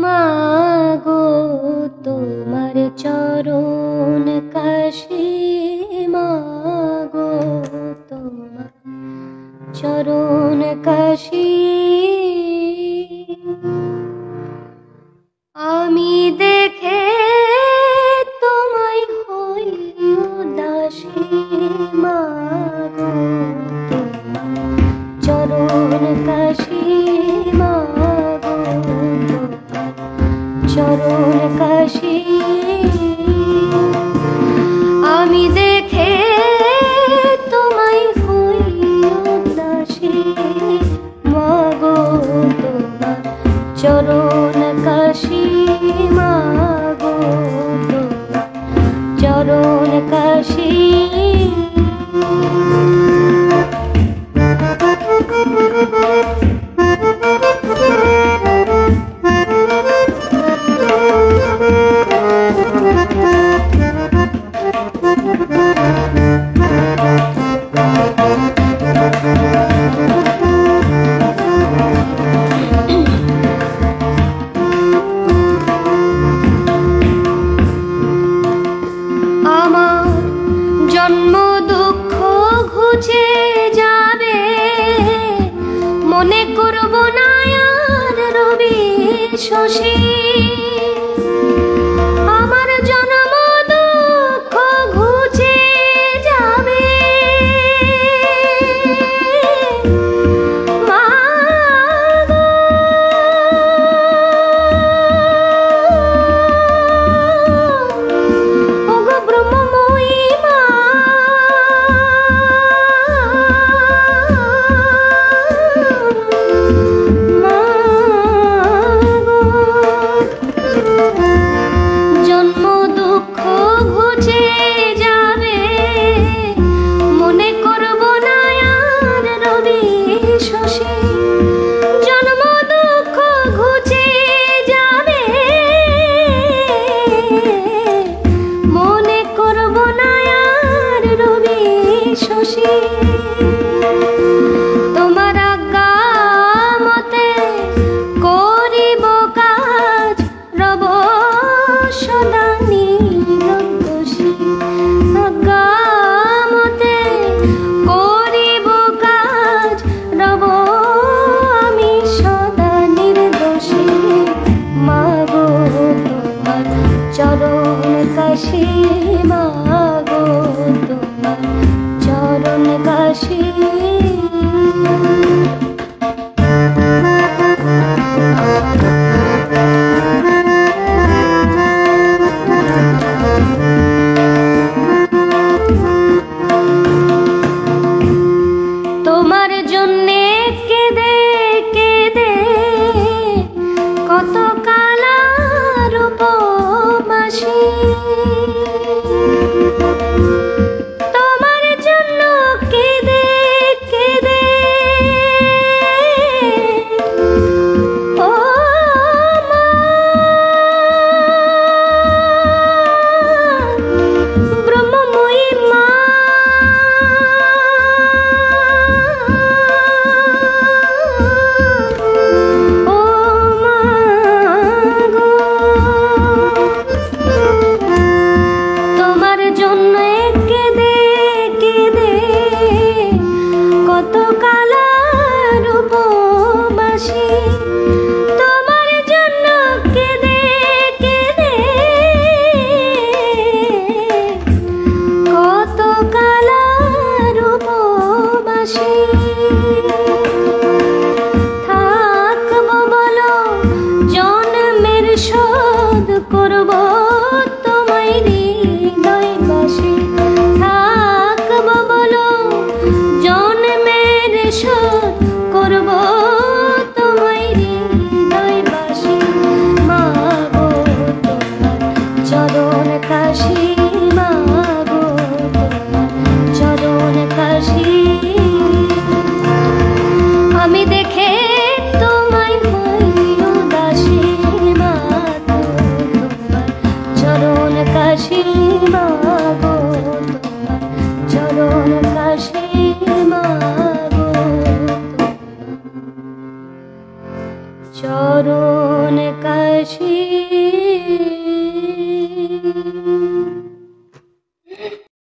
মাগো তোমার চরণ কাশি, মাগো তোমার চরণ কাশি। আমি দেখে তোমায় হই উদাসী, মাগো তোমার চরণ কাশি, মাগো তোমার চরণ কাশি। আমি দেখে তোমায় হই উদাসী, মাগো তোমার চরণ কাশি, মাগো তোমার চরণ কাশি। জন্ম দুঃখ ঘুচে যাবে, মনে করব না আর রবি শশী। আমার জন্ম দুঃখ ঘুচে যাবে, মাগো ওগো ব্রহ্মময়ী মা। জন্ম দুঃখ ঘুচে যাবে, মনে করব না আর রবি শশী। জন্ম দুঃখ ঘুচে যাবে, মনে করব না আর রবি শশী। তোমার আজ্ঞা মতে করিব কাজ, রব সদা নিরঙ্কুশী। আজ্ঞা মতে করিব কাজ, রব আমি সদা নির্দোষী। মাগো তোমার চরণ কাশি, মাগো তোমার চরণ কাশি। তোমার জন্যে কেঁদে কেঁদে কত কালার উপবাসী। তোমার জন্য কেঁদে কেঁদে ও মা, ব্রহ্মময়ী মা। ও মা গো শেষে